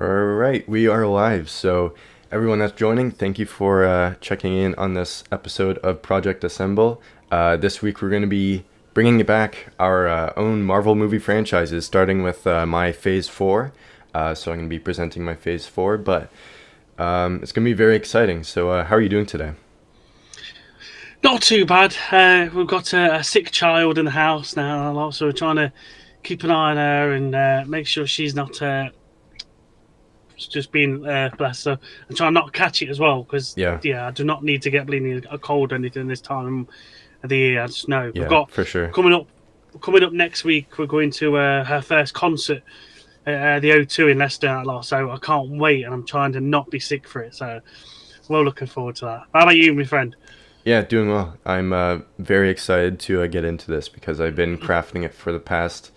Alright, we are live. So everyone that's joining, thank you for checking in on this episode of Project Assemble. This week we're going to be bringing back our own Marvel movie franchises, starting with my Phase 4. So I'm going to be presenting my Phase 4, but it's going to be very exciting. So how are you doing today? Not too bad. We've got a sick child in the house now, so we're trying to keep an eye on her and make sure she's not just being blessed. So and try not to catch it as well, because I do not need to get bleeding a cold or anything this time of the year. I just know we've got for sure coming up next week. We're going to her first concert at the O2 in Leicester, so I can't wait, and I'm trying to not be sick for it. So we're looking forward to that. How about you, my friend? Yeah, doing well. I'm very excited to get into this because I've been crafting it for the past,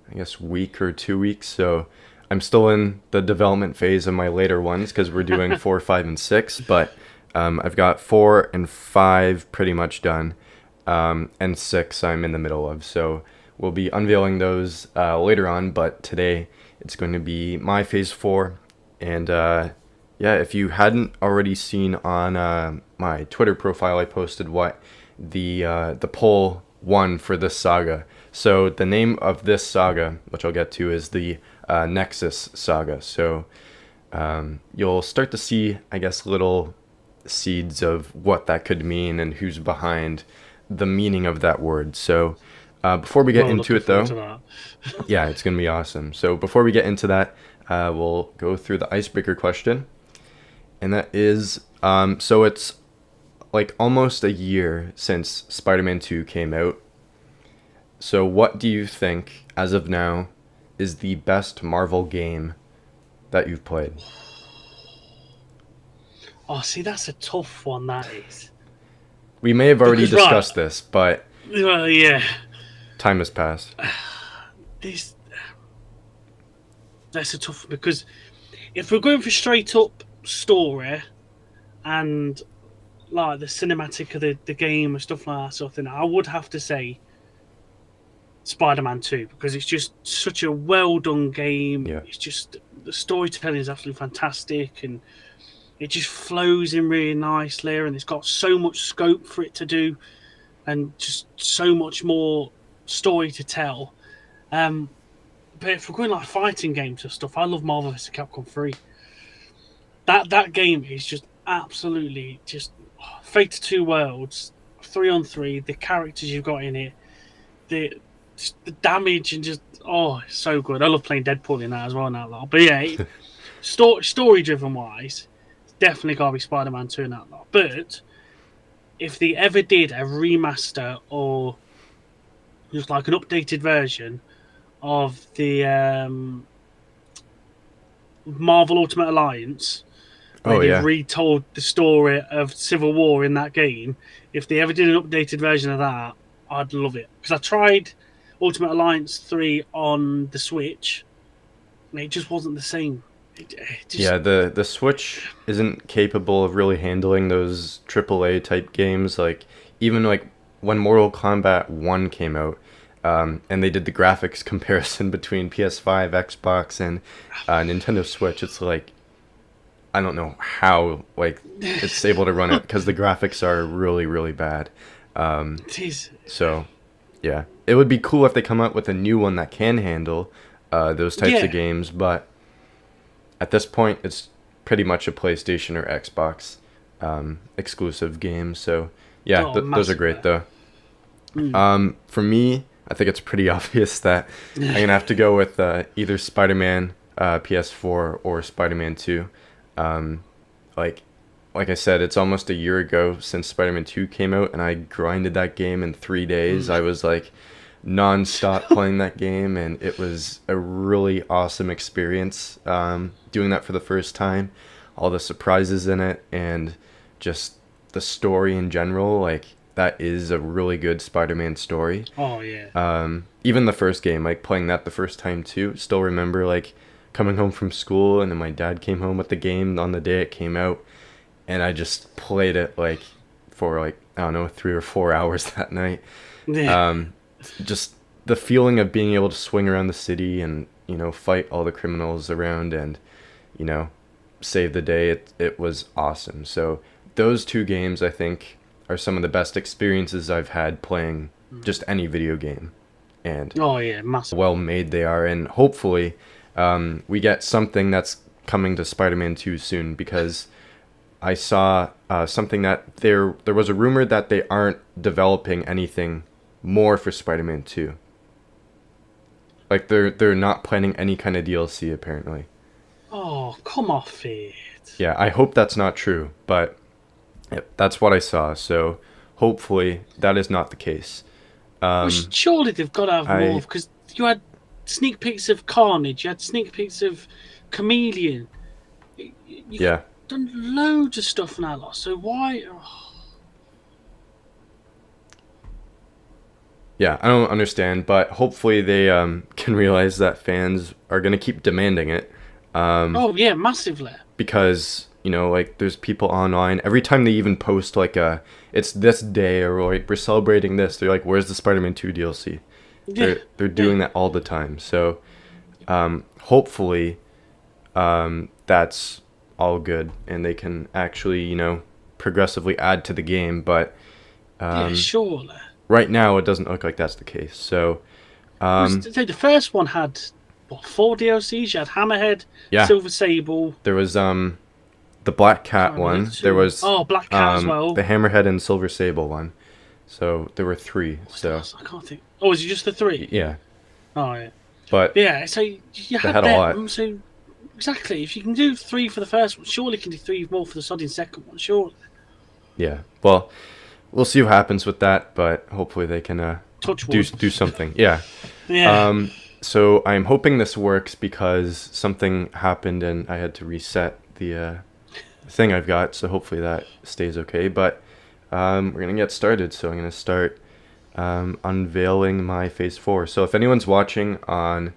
I guess, week or 2 weeks. So I'm still in the development phase of my later ones because we're doing 4, 5, and 6. But I've got 4 and 5 pretty much done, and 6 I'm in the middle of. So we'll be unveiling those later on. But today it's going to be my Phase 4. And if you hadn't already seen on my Twitter profile, I posted what the poll won for this saga. So the name of this saga, which I'll get to, is the NEXUS Saga. So you'll start to see, I guess, little seeds of what that could mean and who's behind the meaning of that word. So before we get into it, though, yeah, it's going to be awesome. So before we get into that, we'll go through the icebreaker question. And that is, so it's like almost a year since Spider-Man 2 came out. So what do you think, as of now, is the best Marvel game that you've played? Oh, see, that's a tough one, that is. We may have already discussed this, but yeah, time has passed. That's a tough one, because if we're going for straight up story and like the cinematic of the game and stuff like that sort of thing, I would have to say Spider-Man 2, because it's just such a well done game. It's just, the storytelling is absolutely fantastic, and it just flows in really nicely, and it's got so much scope for it to do, and just so much more story to tell. But if we're going like fighting games and stuff, I love Marvel vs. Capcom 3. That game is just absolutely just Fate to Two Worlds, 3-on-3. The characters you've got in it, the damage, and just it's so good. I love playing Deadpool in that as well now. But yeah, story driven wise, definitely got to be Spider-Man 2 in that lot. But if they ever did a remaster or just like an updated version of the Marvel Ultimate Alliance, where they've retold the story of Civil War in that game, if they ever did an updated version of that, I'd love it. Because I tried Ultimate Alliance 3 on the Switch, and it just wasn't the same. Yeah, the Switch isn't capable of really handling those AAA type games. Like, even like when Mortal Kombat 1 came out, and they did the graphics comparison between PS5, Xbox, and Nintendo Switch, it's like, I don't know how like it's able to run it, because the graphics are really, really bad. So, yeah, it would be cool if they come out with a new one that can handle those types of games, but at this point, it's pretty much a PlayStation or Xbox exclusive game. So, yeah, those are great, though. For me, I think it's pretty obvious that I'm going to have to go with either Spider-Man PS4 or Spider-Man 2. Like I said, it's almost a year ago since Spider-Man 2 came out, and I grinded that game in 3 days. I was like non-stop playing that game, and it was a really awesome experience doing that for the first time. All the surprises in it, and just the story in general, like, that is a really good Spider-Man story. Oh yeah. Even the first game, like playing that the first time too, still remember like coming home from school, and then my dad came home with the game on the day it came out, and I just played it like for like, I don't know, 3 or 4 hours that night. Yeah. Just the feeling of being able to swing around the city and, you know, fight all the criminals around and, you know, save the day, it was awesome. So those two games, I think, are some of the best experiences I've had playing just any video game. And massive. Well made they are, and hopefully we get something that's coming to Spider-Man 2 soon, because I saw something that there was a rumor that they aren't developing anything more for Spider-Man 2. Like they're not planning any kind of DLC apparently. Oh, come off it. Yeah, I hope that's not true, but that's what I saw. So hopefully that is not the case. Well, surely they've got to have more, because you had sneak peeks of Carnage, you had sneak peeks of Chameleon. You've done loads of stuff now, so why? Yeah, I don't understand, but hopefully they can realize that fans are going to keep demanding it. Massively. Because, you know, like, there's people online, every time they even post like it's this day, or like we're celebrating this, they're like, where's the Spider-Man 2 DLC? They're doing that all the time. So hopefully that's all good, and they can actually, you know, progressively add to the game. But surely. Right now, it doesn't look like that's the case. So, the first one had 4 DLCs. You had Hammerhead, Silver Sable. There was the Black Cat one. There was Black Cat as well. The Hammerhead and Silver Sable one. So there were 3. So I can't think. Oh, was it just the 3? Yeah. Oh yeah. But yeah, so you had them. So exactly, if you can do 3 for the first one, surely you can do 3 more for the sodding second one. Surely. Yeah. Well, we'll see what happens with that, but hopefully they can do something. Yeah. Yeah. So I'm hoping this works, because something happened and I had to reset the thing I've got. So hopefully that stays okay. But we're gonna get started. So I'm gonna start unveiling my Phase 4. So if anyone's watching on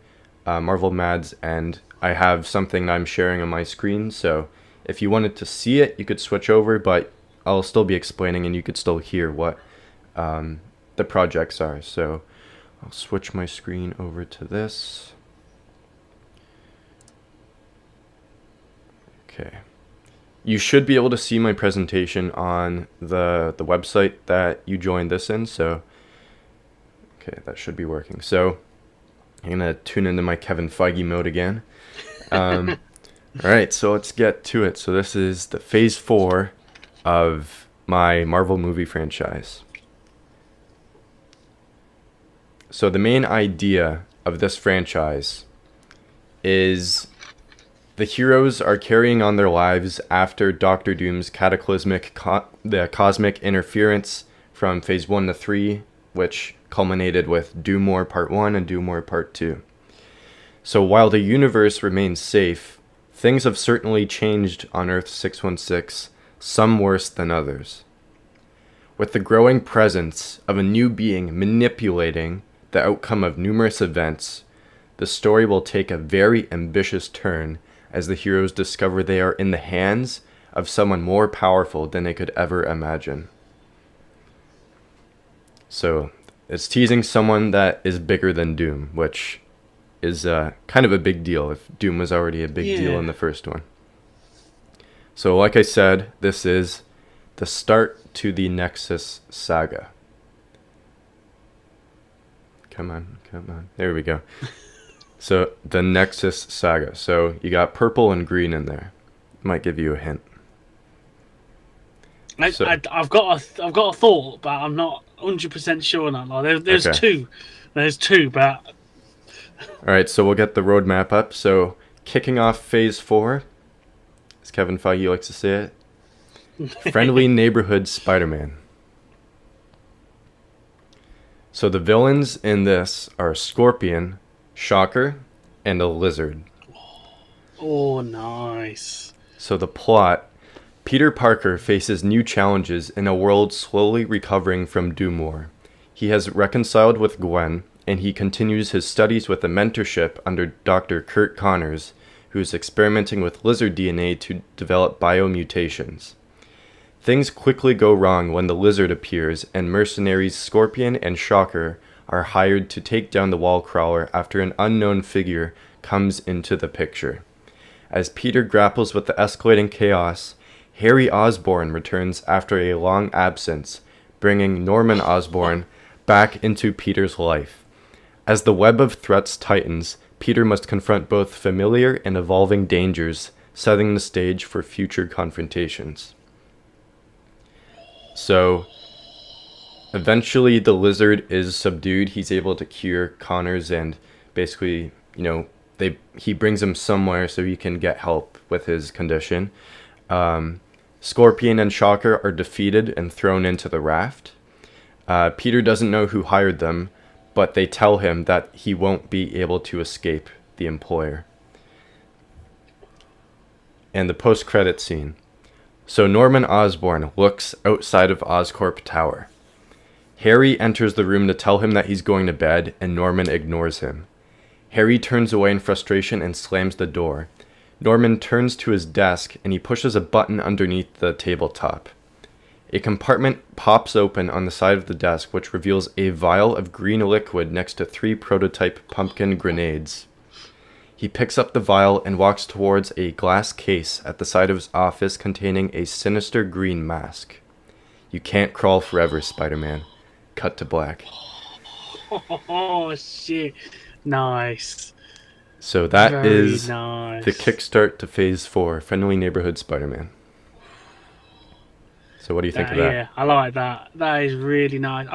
Marvel Mad's end, I have something I'm sharing on my screen. So if you wanted to see it, you could switch over, but I'll still be explaining, and you could still hear what the projects are. So I'll switch my screen over to this. Okay. You should be able to see my presentation on the website that you joined this in. So, okay, that should be working. So I'm going to tune into my Kevin Feige mode again. All right, so let's get to it. So this is the Phase 4 of my Marvel movie franchise. So the main idea of this franchise is The heroes are carrying on their lives after Doctor Doom's cataclysmic the cosmic interference from Phase 1 to 3, which culminated with Doom War Part 1 and Doom War Part 2. So while the universe remains safe, things have certainly changed on Earth-616, some worse than others. With the growing presence of a new being manipulating the outcome of numerous events, the story will take a very ambitious turn as the heroes discover they are in the hands of someone more powerful than they could ever imagine. So, it's teasing someone that is bigger than Doom, which is kind of a big deal if Doom was already a big deal in the first one. So, like I said, this is the start to the NEXUS Saga. Come on. There we go. So, the NEXUS Saga. So, you got purple and green in there. Might give you a hint. I've got a thought, but I'm not 100% sure on that. Like, there's two. There's two, but... Alright, so we'll get the roadmap up. So, kicking off Phase 4, as Kevin Feige likes to say it, Friendly Neighborhood Spider-Man. So the villains in this are Scorpion, Shocker, and a Lizard. Oh, nice. So the plot, Peter Parker faces new challenges in a world slowly recovering from Doom War. He has reconciled with Gwen, and he continues his studies with a mentorship under Dr. Kurt Connors, who is experimenting with lizard DNA to develop biomutations. Things quickly go wrong when the Lizard appears, and mercenaries Scorpion and Shocker are hired to take down the wall crawler after an unknown figure comes into the picture. As Peter grapples with the escalating chaos, Harry Osborn returns after a long absence, bringing Norman Osborn back into Peter's life. As the web of threats tightens, Peter must confront both familiar and evolving dangers, setting the stage for future confrontations. So, eventually the Lizard is subdued. He's able to cure Connors, and basically, he brings him somewhere so he can get help with his condition. Scorpion and Shocker are defeated and thrown into the raft. Peter doesn't know who hired them, but they tell him that he won't be able to escape the employer. And the post-credit scene. So Norman Osborn looks outside of Oscorp Tower. Harry enters the room to tell him that he's going to bed, and Norman ignores him. Harry turns away in frustration and slams the door. Norman turns to his desk, and he pushes a button underneath the tabletop. A compartment pops open on the side of the desk, which reveals a vial of green liquid next to 3 prototype pumpkin grenades. He picks up the vial and walks towards a glass case at the side of his office containing a sinister green mask. You can't crawl forever, Spider-Man. Cut to black. Oh, shit. Nice. So that Very is nice. the kickstart to Phase 4, Friendly Neighborhood Spider-Man. So what do you think of that? Yeah, I like that. That is really nice.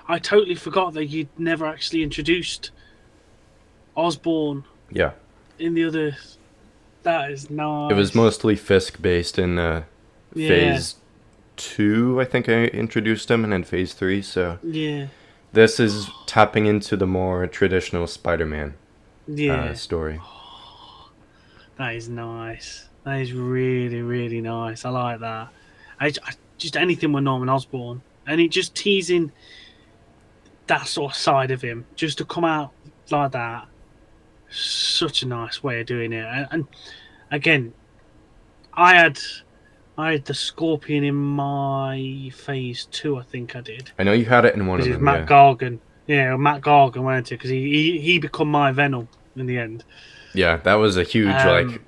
I totally forgot that you'd never actually introduced Osborn. Yeah. In the other, that is nice. It was mostly Fisk based in Phase 2, I think I introduced him, and then Phase 3, so... Yeah. This is tapping into the more traditional Spider-Man story. That is nice. That is really, really nice. I like that. I just anything with Norman Osborn. And it just teasing that sort of side of him. Just to come out like that. Such a nice way of doing it. And again, I had the Scorpion in my Phase 2, I think I did. I know you had it in one of them. Matt Gargan. Yeah, Matt Gargan went it because he become my Venom in the end. Yeah, that was a huge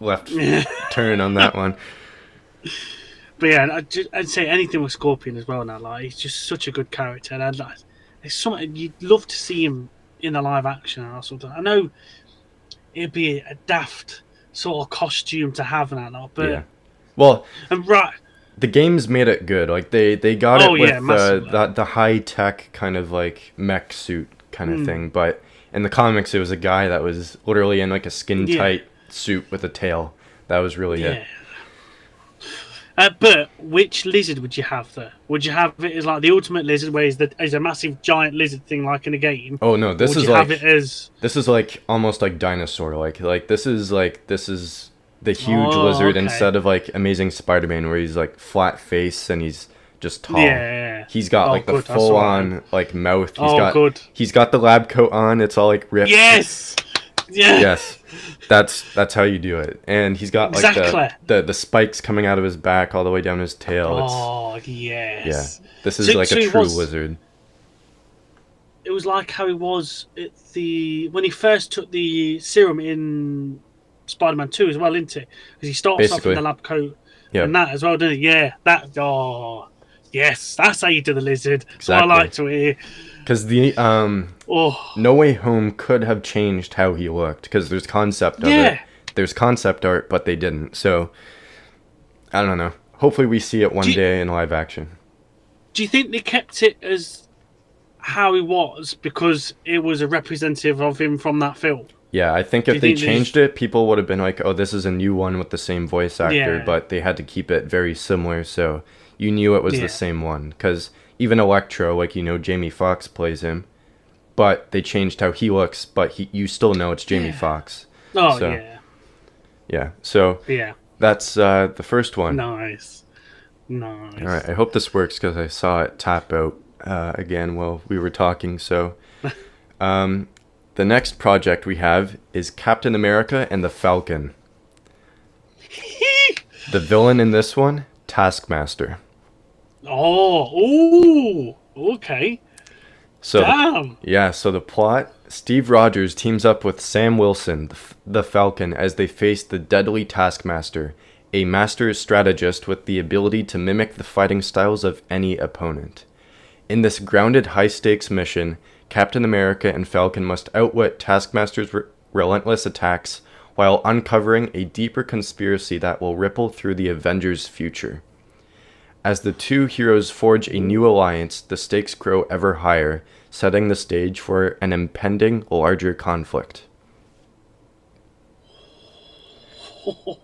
left turn on that one. But yeah, I'd say anything with Scorpion as well now. Like, he's just such a good character, and it's something you'd love to see him in a live action or something. I know it'd be a daft sort of costume to have and that, but yeah. Well, and right, the games made it good. Like they got it with the high tech kind of like mech suit kind of thing. But in the comics, it was a guy that was literally in like a skin tight suit with a tail. that was really it. Yeah. But which lizard would you have there? Would you have it as like the ultimate lizard, where he's a massive giant lizard thing like in a game? Oh no, this is like have it as... this is like almost like dinosaur. This is the huge lizard instead of like Amazing Spider-Man, where he's like flat face and he's just tall. Yeah. He's got like the full on like mouth. He's got the lab coat on. It's all like ripped. Yes. Yeah. Yes. That's how you do it. And he's got like the spikes coming out of his back all the way down his tail. Yes. Yeah. This is like a true lizard. It was like how he was at when he first took the serum in Spider-Man 2 as well, isn't it? Because he starts off in the lab coat and that as well, didn't he? Yeah. Yes, that's how you do the lizard. Exactly. I like to hear. Because the No Way Home could have changed how he looked, because there's concept of it. There's concept art, but they didn't. So I don't know. Hopefully we see it one day in live action. Do you think they kept it as how he was because it was a representative of him from that film? Yeah, I think if they changed it, people would have been like, "Oh, this is a new one with the same voice actor," but they had to keep it very similar, so you knew it was the same one. Because even Electro, like, Jamie Foxx plays him, but they changed how he looks, but you still know it's Jamie Foxx. Oh, so, yeah. So that's the first one. Nice. All right, I hope this works, because I saw it tap out again while we were talking. So the next project we have is Captain America and the Falcon. The villain in this one, Taskmaster. Oh, okay. So damn. So the plot: Steve Rogers teams up with Sam Wilson, the Falcon, as they face the deadly Taskmaster, a master strategist with the ability to mimic the fighting styles of any opponent. In this grounded, high-stakes mission, Captain America and Falcon must outwit Taskmaster's relentless attacks while uncovering a deeper conspiracy that will ripple through the Avengers' future. As the two heroes forge a new alliance, the stakes grow ever higher, setting the stage for an impending, larger conflict.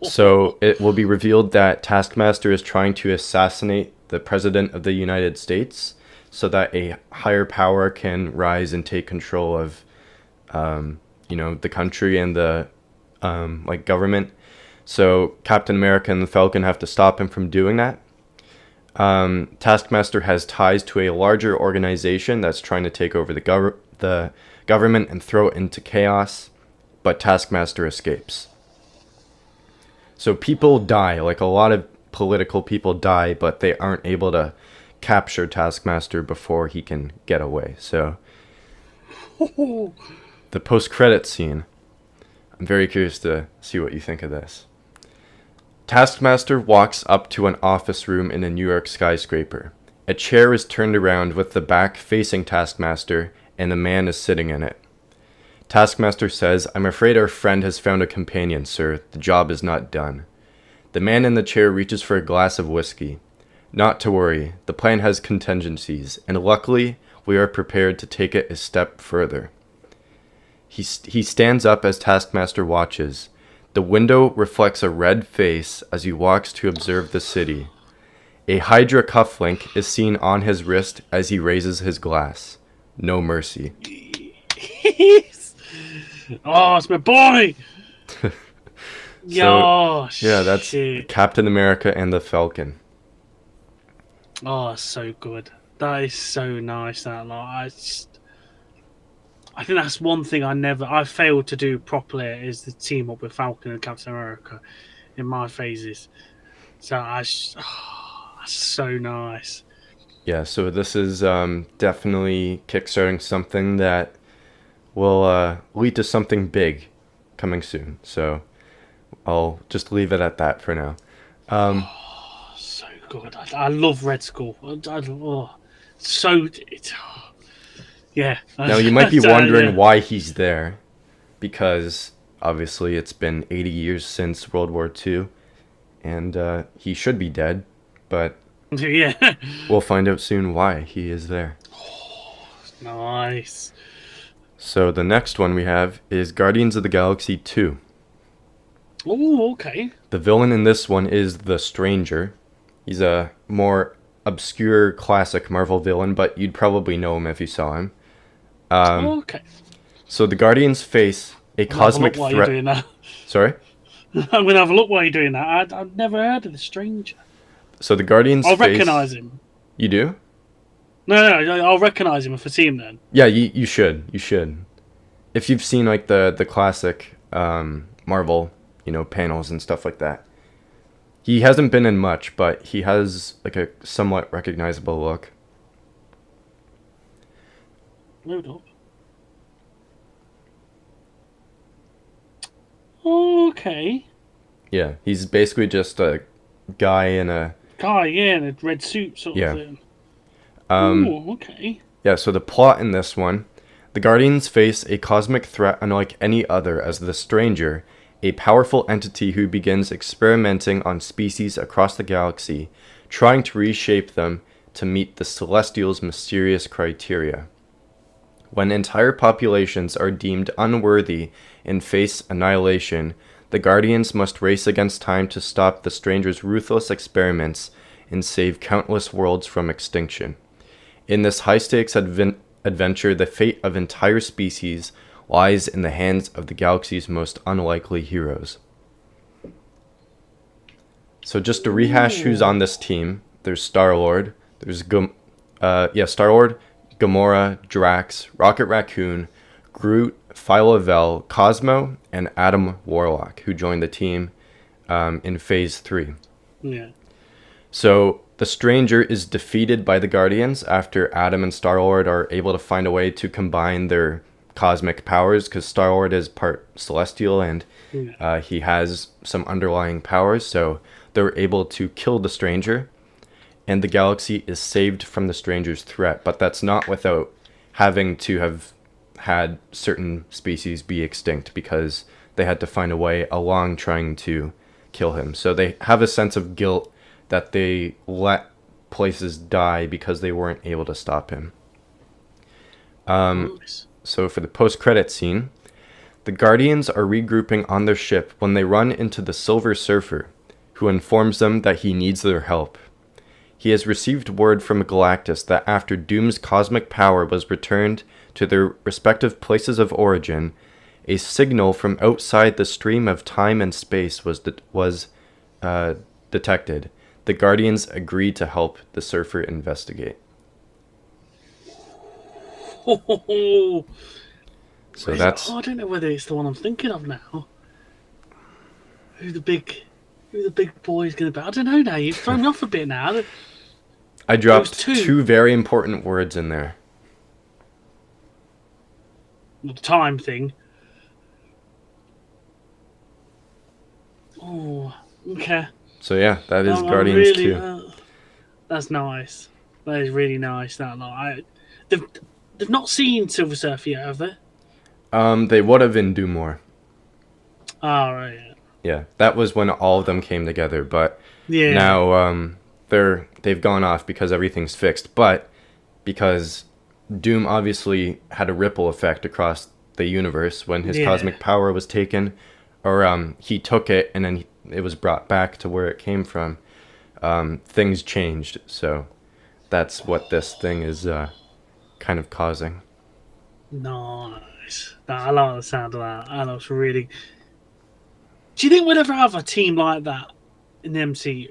So it will be revealed that Taskmaster is trying to assassinate the President of the United States so that a higher power can rise and take control of, the country and the government. So Captain America and the Falcon have to stop him from doing that. Taskmaster has ties to a larger organization that's trying to take over the government and throw it into chaos, but Taskmaster escapes. So people die, like a lot of political people die, but they aren't able to capture Taskmaster before he can get away. So the post-credit scene, I'm very curious to see what you think of this. Taskmaster walks up to an office room in a New York skyscraper. A chair is turned around with the back facing Taskmaster, and a man is sitting in it. Taskmaster says, "I'm afraid our friend has found a companion, sir. The job is not done." The man in the chair reaches for a glass of whiskey. "Not to worry. The plan has contingencies, and luckily, we are prepared to take it a step further." He stands up as Taskmaster watches. The window reflects a red face as he walks to observe the city. A Hydra cufflink is seen on his wrist as he raises his glass. No mercy. Oh, it's my boy! That's Captain America and the Falcon. Oh, so good. That is so nice. I think that's one thing I failed to do properly, is the team up with Falcon and Captain America in my phases. So that's so nice. Yeah, so this is definitely kickstarting something that will lead to something big coming soon. So I'll just leave it at that for now. So good. I love Red Skull. Yeah. Now you might be wondering why he's there, because obviously it's been 80 years since World War II, and he should be dead, but we'll find out soon why he is there. Nice. So the next one we have is Guardians of the Galaxy 2. Oh, okay. The villain in this one is the Stranger. He's a more obscure classic Marvel villain, but you'd probably know him if you saw him. Oh, okay. So the Guardians face a I'll have a cosmic look while you're threat. doing that. Sorry? I'm going to have a look while you're doing that. I've never heard of the Stranger. So the Guardians I'll face... recognise him. You do? No, I'll recognise him if I see him then. Yeah, you should. You should. If you've seen like the classic Marvel, panels and stuff like that. He hasn't been in much, but he has like a somewhat recognizable look. Load up. Okay. Yeah, he's basically just a guy in a... Guy, yeah, in a red suit sort of thing. Oh, okay. Yeah, so the plot in this one, the Guardians face a cosmic threat unlike any other as the Stranger, a powerful entity who begins experimenting on species across the galaxy, trying to reshape them to meet the Celestials' mysterious criteria. When entire populations are deemed unworthy and face annihilation, the Guardians must race against time to stop the Stranger's ruthless experiments and save countless worlds from extinction. In this high-stakes adventure, the fate of entire species lies in the hands of the galaxy's most unlikely heroes. So just to rehash who's on this team, there's Star-Lord, there's Star-Lord, Gamora, Drax, Rocket Raccoon, Groot, Phyla-Vell, Cosmo, and Adam Warlock, who joined the team in Phase 3. Yeah. So the Stranger is defeated by the Guardians after Adam and Star-Lord are able to find a way to combine their cosmic powers, because Star-Lord is part Celestial and he has some underlying powers, so they're able to kill the Stranger, and the galaxy is saved from the Stranger's threat, but that's not without having to have had certain species be extinct, because they had to find a way along trying to kill him. So they have a sense of guilt that they let places die because they weren't able to stop him. So for the post-credit scene, the Guardians are regrouping on their ship when they run into the Silver Surfer, who informs them that he needs their help. He has received word from Galactus that after Doom's cosmic power was returned to their respective places of origin, a signal from outside the stream of time and space was detected. The Guardians agree to help the Surfer investigate. So that's... I don't know whether it's the one I'm thinking of now. Who the big boy is going to be? I don't know now. You've thrown me off a bit now. I dropped two very important words in there. The time thing. Oh, okay. So yeah, that is Guardians 2. That's nice. That is really nice. They've not seen Silver Surfer yet, have they? They would have in Do More. Oh, right. Yeah, that was when all of them came together, but yeah. Now they've gone off because everything's fixed, but because Doom obviously had a ripple effect across the universe when his cosmic power was taken, or he took it and then it was brought back to where it came from. Things changed, so that's what this thing is kind of causing. Nice. I like the sound of that. That looks really... Do you think we'd ever have a team like that in the MCU?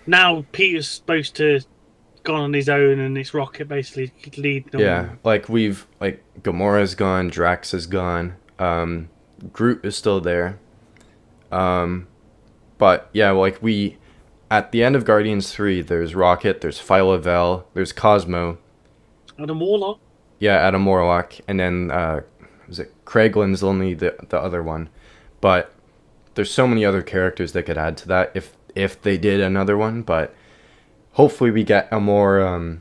Now Peter's supposed to gone on his own and it's Rocket basically leading them. Yeah, like Gamora's gone, Drax is gone, Groot is still there. But yeah, at the end of Guardians 3, there's Rocket, there's Phyla-Vell, there's Cosmo. Adam Warlock. Yeah, Adam Warlock, and then was it Kraglин's only the other one, but there's so many other characters they could add to that if they did another one. But hopefully we get a more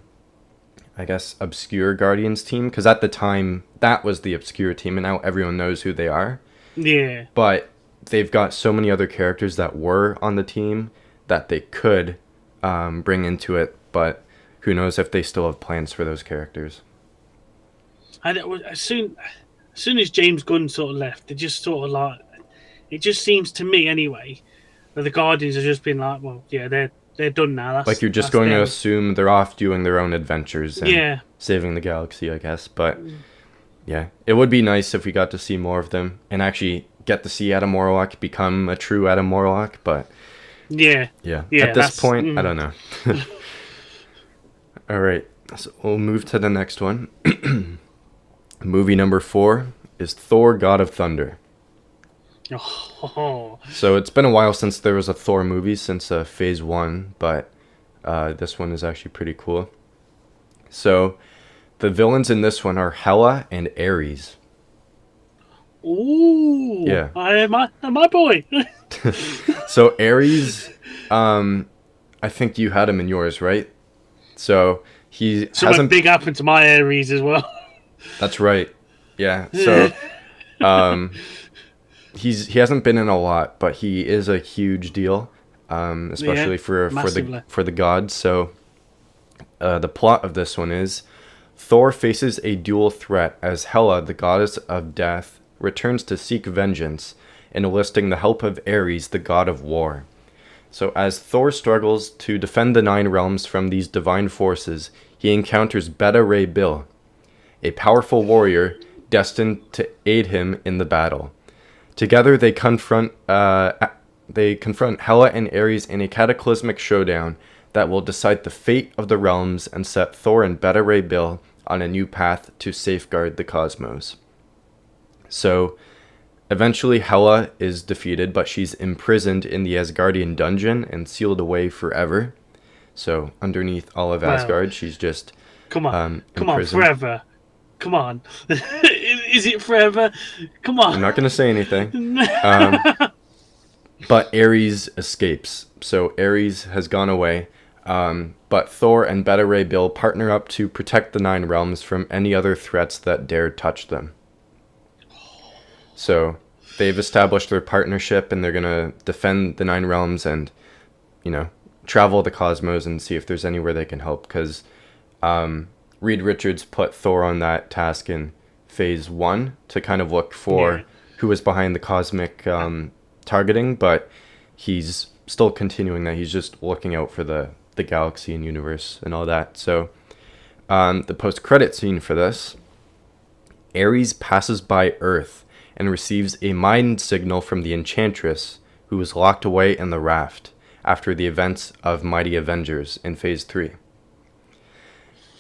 I guess obscure Guardians team, because at the time that was the obscure team and now everyone knows who they are. Yeah. But they've got so many other characters that were on the team that they could bring into it, but who knows if they still have plans for those characters. And as soon as James Gunn sort of left, they just sort of it just seems to me anyway that the Guardians have just been like, well, yeah, they're done now. Like you're just going to assume they're off doing their own adventures and saving the galaxy, I guess. But yeah, it would be nice if we got to see more of them and actually get to see Adam Warlock become a true Adam Warlock. But yeah. At this point, I don't know. All right, so we'll move to the next one. Movie number 4 is Thor: God of Thunder. Oh. So it's been a while since there was a Thor movie, since Phase 1, but this one is actually pretty cool. So the villains in this one are Hela and Ares. Ooh. Yeah. My boy. So Ares, I think you had him in yours, right? So he Something big happened to my Ares as well. That's right. Yeah. So he hasn't been in a lot, but he is a huge deal, especially for the gods. So the plot of this one is Thor faces a dual threat as Hela, the goddess of death, returns to seek vengeance, enlisting the help of Ares, the god of war. So as Thor struggles to defend the 9 realms from these divine forces, he encounters Beta Ray Bill, a powerful warrior destined to aid him in the battle. Together they confront Hela and Ares in a cataclysmic showdown that will decide the fate of the realms and set Thor and Beta Ray Bill on a new path to safeguard the cosmos. So eventually Hela is defeated, but she's imprisoned in the Asgardian dungeon and sealed away forever. So underneath all of Asgard, she's just come on, forever. Come on. Is it forever? Come on. I'm not going to say anything. But Ares escapes. So Ares has gone away. But Thor and Beta Ray Bill partner up to protect the 9 realms from any other threats that dare touch them. So they've established their partnership, and they're going to defend the 9 realms and, travel the cosmos and see if there's anywhere they can help. Because Reed Richards put Thor on that task in Phase 1 to kind of look for who was behind the cosmic targeting, but he's still continuing that. He's just looking out for the galaxy and universe and all that. So the post-credit scene for this, Ares passes by Earth and receives a mind signal from the Enchantress, who was locked away in the raft after the events of Mighty Avengers in Phase 3.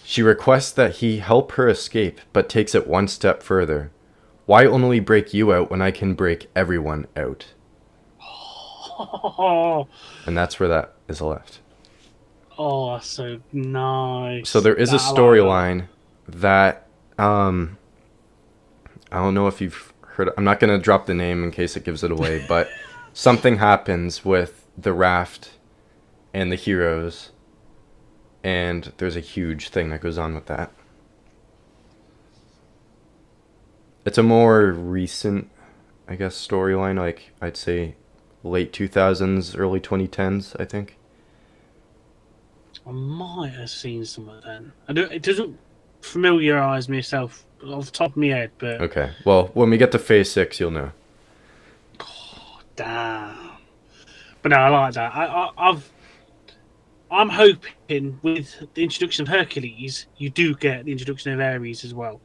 She requests that he help her escape, but takes it one step further. Why only break you out when I can break everyone out? And that's where that is left. Oh, so nice. So there is a storyline that I don't know if you've heard. I'm not going to drop the name in case it gives it away, but something happens with the raft and the heroes, and there's a huge thing that goes on with that. It's a more recent, I guess, storyline, like I'd say late 2000s, early 2010s, I think. I might have seen some of them. It doesn't familiarise myself off the top of my head, but... Okay, well, when we get to Phase 6, you'll know. Oh, damn. But no, I like that. I'm hoping with the introduction of Hercules, you do get the introduction of Ares as well.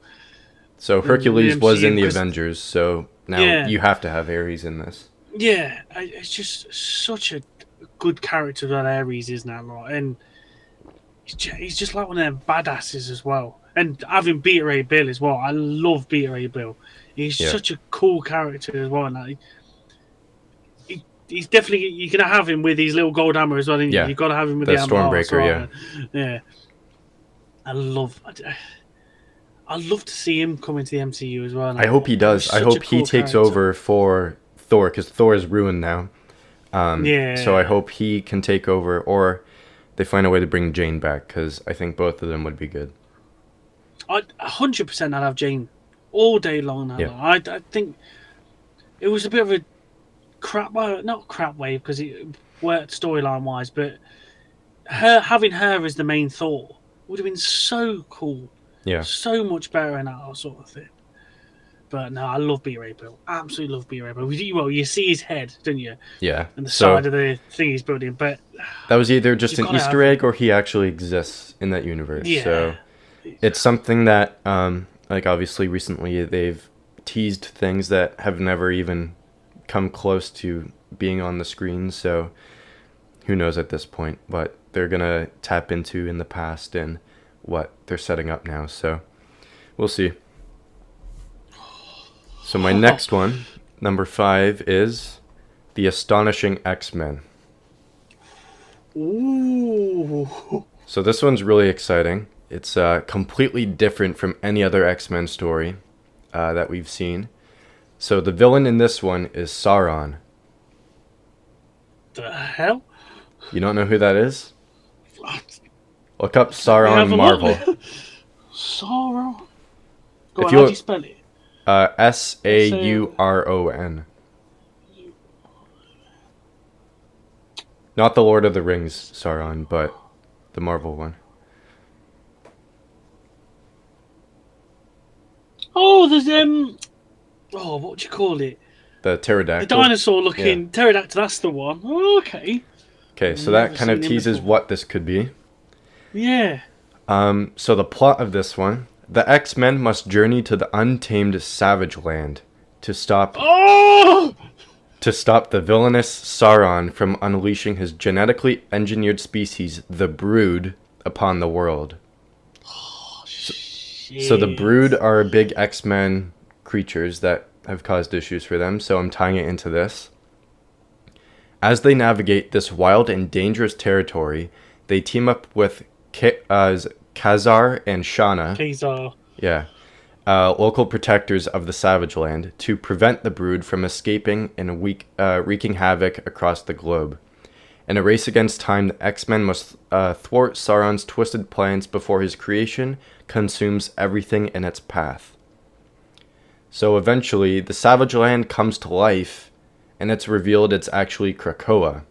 So Hercules was in the Avengers, so now you have to have Ares in this. Yeah, it's just such a good character that Ares is now, right? And he's just like one of them badasses as well. And having Beta Ray Bill as well, I love Beta Ray Bill. He's such a cool character as well. And he's definitely, you're gonna have him with his little gold hammer as well. You've got to have him with the Stormbreaker. Yeah. I love to see him come into the MCU as well. I hope he does. I hope he takes over for Thor, because Thor is ruined now. So I hope he can take over, or they find a way to bring Jane back, because I think both of them would be good. 100% I'd have Jane all day long now. Yeah. I think it was a bit of a not crap wave, because it worked storyline wise, but having her as the main Thor would have been so cool. Yeah. So much better in that sort of thing. But no, I love B-Ray-Bill. Absolutely love B-Ray-Bill. Well, you see his head, don't you? Yeah. And the So side of the thing he's building. But that was either just you've an got to Easter have egg or he actually exists in that universe. Yeah. So it's something that, like, obviously recently they've teased things that have never even come close to being on the screen. So who knows at this point, but they're going to tap into in the past and what they're setting up now. So we'll see. So my next one, number 5, is The Astonishing X-Men. Ooh. So this one's really exciting. It's completely different from any other X-Men story that we've seen. So the villain in this one is Sauron. The hell? You don't know who that is? What? Look up Have Sauron a Marvel. look. Sauron. Go If on, you how do you spell it? Sauron. Not the Lord of the Rings Sauron, but the Marvel one. Oh, there's oh, what do you call it? The pterodactyl. The dinosaur looking pterodactyl, that's the one. Oh, okay. Okay, so Never that kind of seen him teases before. what this could be. Yeah. So the plot of this one, the X-Men must journey to the untamed Savage Land to stop Oh! the villainous Sauron from unleashing his genetically engineered species, the Brood, upon the world. So the Brood are big X-Men creatures that have caused issues for them, so I'm tying it into this. As they navigate this wild and dangerous territory, they team up with Khazar and Shauna. Khazar. Yeah. Local protectors of the Savage Land to prevent the Brood from escaping and wreaking havoc across the globe. In a race against time, the X-Men must thwart Sauron's twisted plans before his creation consumes everything in its path. So eventually, the Savage Land comes to life, and it's revealed it's actually Krakoa.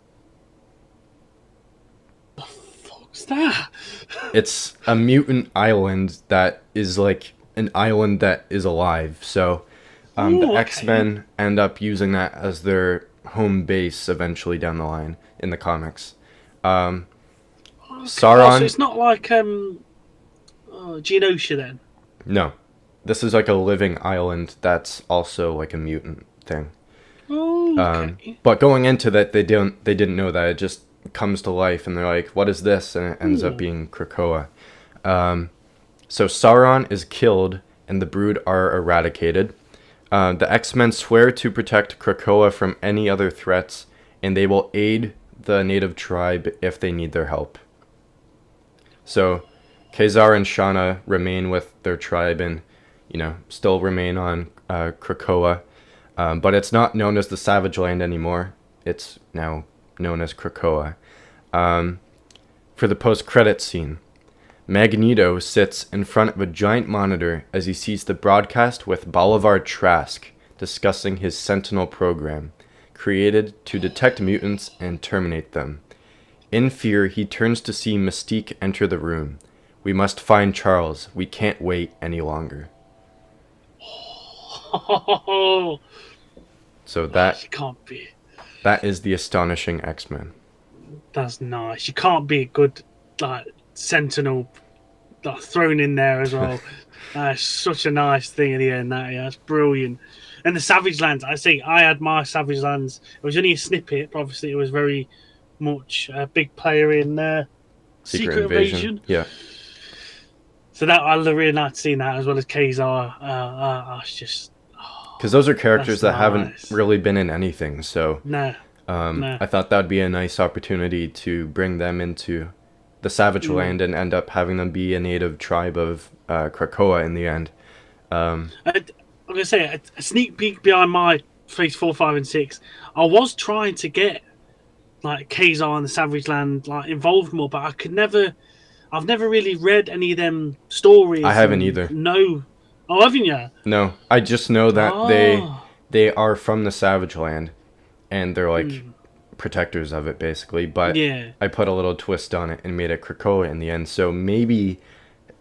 What's that? It's a mutant island that is like an island that is alive. So the X-Men end up using that as their home base eventually down the line in the comics. Sauron. So it's not like Genosha then. No, this is like a living island that's also like a mutant thing. Oh, okay. But going into that, they didn't know that. It just comes to life, and they're like, "What is this?" And it ends up being Krakoa. So Sauron is killed, and the Brood are eradicated. The X-Men swear to protect Krakoa from any other threats, and they will aid the native tribe if they need their help. So Khazar and Shauna remain with their tribe and, still remain on Krakoa. But it's not known as the Savage Land anymore. It's now known as Krakoa. For the post-credits scene, Magneto sits in front of a giant monitor as he sees the broadcast with Bolivar Trask discussing his Sentinel program, created to detect mutants and terminate them. In fear, he turns to see Mystique enter the room. "We must find Charles. We can't wait any longer." So You can't be. that is the Astonishing X-Men. That's nice. You can't be a good Sentinel thrown in there as well. That's such a nice thing at the end. That's brilliant. And the Savage Lands. I had my Savage Lands. It was only a snippet, but obviously it was very much a big player in Secret Invasion. Yeah. So that I really liked seeing that, as well as Khazar. It's just Because those are characters that that's haven't nice. really been in anything. So no. I thought that would be a nice opportunity to bring them into the Savage Land and end up having them be a native tribe of Krakoa in the end. I'm gonna say a sneak peek behind my Phase 4, 5, and 6. I was trying to get Khazar and the Savage Land involved more, but I've never really read any of them stories. I haven't either. No. Oh, haven't you? No, I just know that they are from the Savage Land, and they're like protectors of it basically. But Yeah. I put a little twist on it and made it Krakoa in the end. So maybe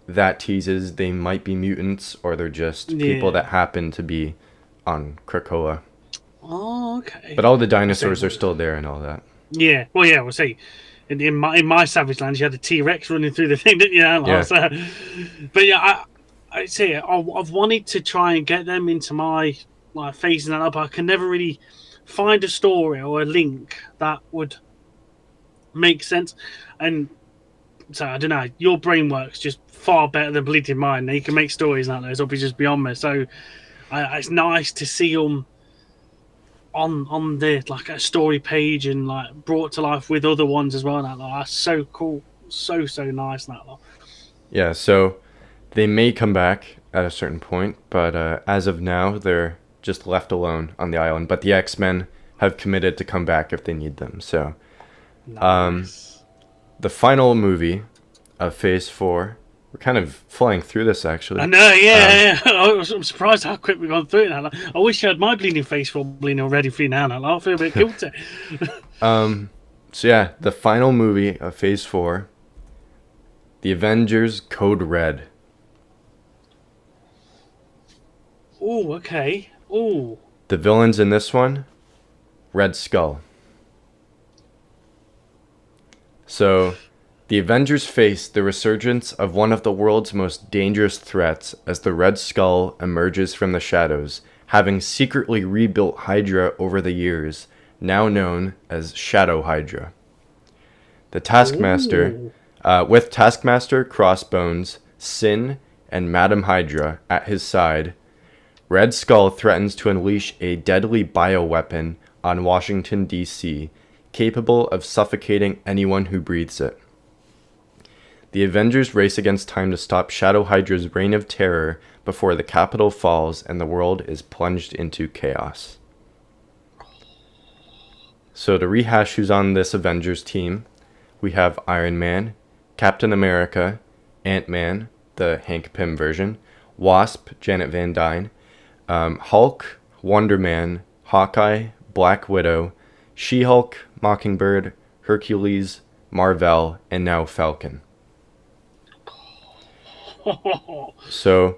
that teases they might be mutants, or they're just people that happen to be on Krakoa. Oh, okay. But all the dinosaurs are still there and all that. Yeah. Well, yeah. We'll see. In my Savage Lands, you had a T-Rex running through the thing, didn't you? Yeah. So, but yeah, I'd say I've wanted to try and get them into my phase and that, but I can never really find a story or a link that would make sense. And so I don't know. Your brain works just far better than bleeding mine. You can make stories like those, obviously, just beyond me. So it's nice to see them on the like a story page and like brought to life with other ones as well. That that's so cool, so nice. That lot. Yeah. So they may come back at a certain point, but as of now, they're just left alone on the island. But the X-Men have committed to come back if they need them. So, nice. The final movie of Phase 4. We're kind of flying through this, actually. I know, yeah. I'm surprised how quick we've gone through it now. I wish I had my bleeding face for bleeding already for you now. I feel a bit guilty. So yeah, the final movie of Phase 4, The Avengers Code Red. Oh, okay. Oh. The villains in this one, Red Skull. So, the Avengers face the resurgence of one of the world's most dangerous threats as the Red Skull emerges from the shadows, having secretly rebuilt Hydra over the years, now known as Shadow Hydra. The Taskmaster, with Taskmaster, Crossbones, Sin, and Madam Hydra at his side, Red Skull threatens to unleash a deadly bioweapon on Washington, D.C., capable of suffocating anyone who breathes it. The Avengers race against time to stop Shadow Hydra's reign of terror before the Capitol falls and the world is plunged into chaos. So to rehash who's on this Avengers team, we have Iron Man, Captain America, Ant-Man, the Hank Pym version, Wasp, Janet Van Dyne, Hulk, Wonder Man, Hawkeye, Black Widow, She-Hulk, Mockingbird, Hercules, Mar-Vell, and now Falcon. So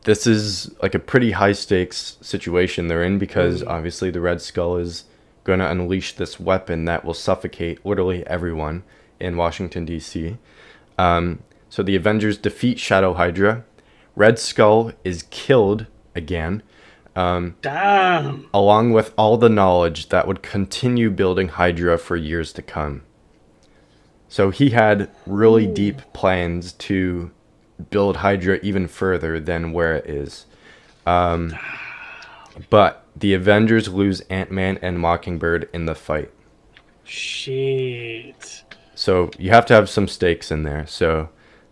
this is like a pretty high stakes situation they're in, because obviously the Red Skull is going to unleash this weapon that will suffocate literally everyone in Washington, D.C. So the Avengers defeat Shadow Hydra. Red Skull is killed again. Damn. Along with all the knowledge that would continue building Hydra for years to come. So he had really deep plans to build Hydra even further than where it is. But the Avengers lose Ant-Man and Mockingbird in the fight. Shit. So you have to have some stakes in there. So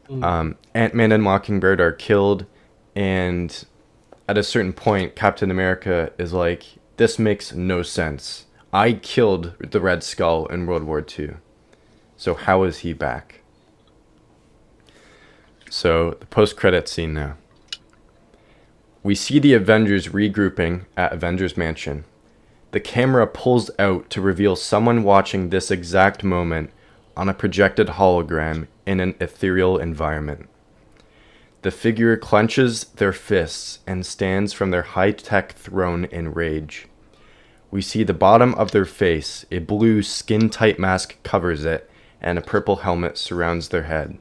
Ant-Man and Mockingbird are killed, and at a certain point, Captain America is like, this makes no sense. I killed the Red Skull in World War II. So how is he back? So the post-credit scene now. We see the Avengers regrouping at Avengers Mansion. The camera pulls out to reveal someone watching this exact moment on a projected hologram in an ethereal environment. The figure clenches their fists and stands from their high-tech throne in rage. We see the bottom of their face, a blue skin-tight mask covers it, and a purple helmet surrounds their head.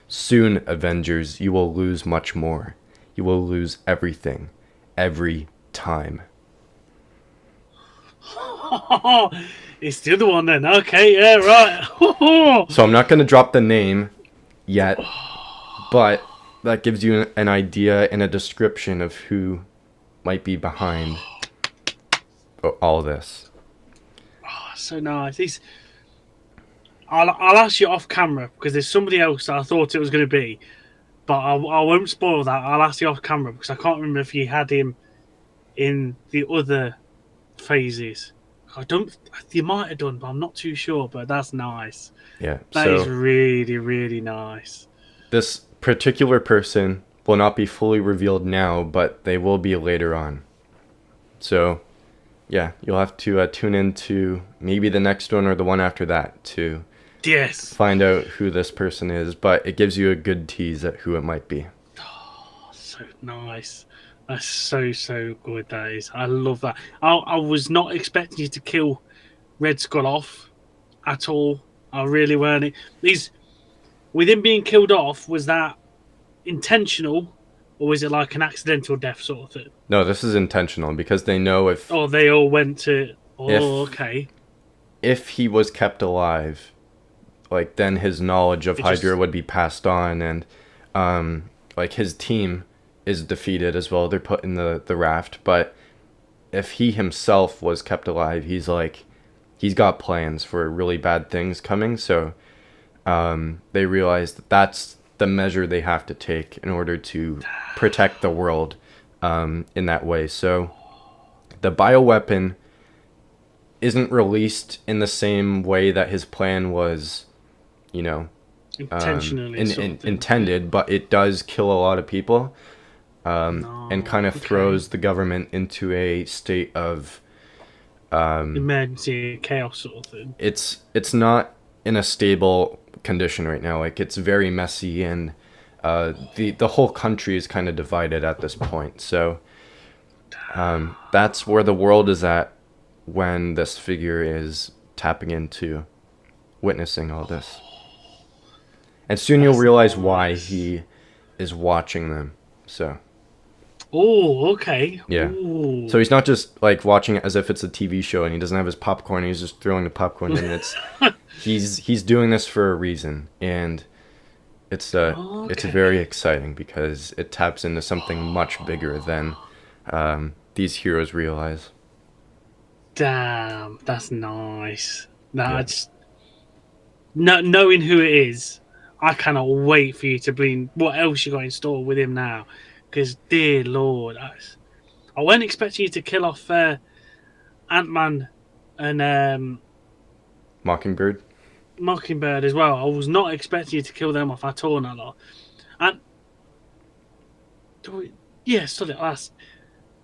Soon, Avengers, you will lose much more. You will lose everything. Every time. It's the other one then. Okay, yeah, right. So I'm not going to drop the name yet, but that gives you an idea and a description of who might be behind all this. Oh, so nice. I'll ask you off camera, because there's somebody else that I thought it was going to be, but I won't spoil that. I'll ask you off camera, because I can't remember if you had him in the other phases. You might have done, but I'm not too sure. But that's nice. Yeah, that is really, really nice. This particular person will not be fully revealed now, but they will be later on. So, yeah, you'll have to tune in to maybe the next one or the one after that to Yes. find out who this person is, but it gives you a good tease at who it might be. Oh, so nice. That's so good. That is. I love that. I was not expecting you to kill Red Skull off at all. I really weren't. These with him being killed off, was that intentional, or was it like an accidental death sort of thing? No, this is intentional because they know Oh, they all went to. if Oh, okay. if he was kept alive, like then his knowledge of It just Hydra would be passed on, and like his team is defeated as well. They're put in the raft, but if he himself was kept alive, he's got plans for really bad things coming. So they realize that that's the measure they have to take in order to protect the world in that way. So the bioweapon isn't released in the same way that his plan was, you know, intentionally intended, but it does kill a lot of people, No, and kind of okay. throws the government into a state of emergency chaos sort of thing. it's not in a stable condition right now. Like it's very messy, and the whole country is kind of divided at this point. So that's where the world is at when this figure is tapping into witnessing all this. And soon you'll realize why he is watching them. So Oh, okay. yeah. Ooh. So he's not just like watching it as if it's a TV show and he doesn't have his popcorn, he's just throwing the popcorn in. It's he's doing this for a reason, and it's very exciting because it taps into something much bigger than these heroes realize. Damn, that's nice. That's knowing who it is. I cannot wait for you to bring what else you got in store with him now. Because, dear Lord, I wasn't expecting you to kill off Ant-Man and Mockingbird. Mockingbird as well. I was not expecting you to kill them off at all, in that lot. And yeah, so that's.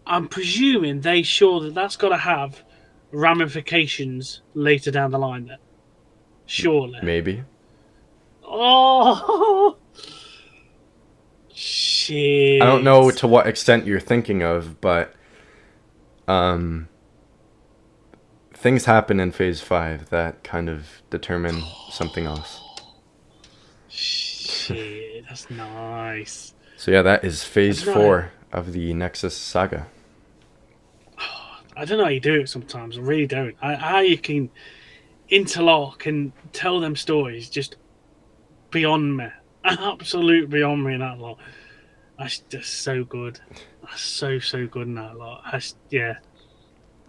I'm presuming they sure that that's got to have ramifications later down the line. Then, surely. Maybe. Oh, shit! I don't know to what extent you're thinking of, but things happen in Phase 5 that kind of determine something else. Shit, that's nice. So yeah, that is Phase 4 of the NEXUS Saga. I don't know how you do it sometimes. I really don't. How you can interlock and tell them stories just beyond me. Absolute beyond me in that lot. That's just so good. That's so good in that lot. I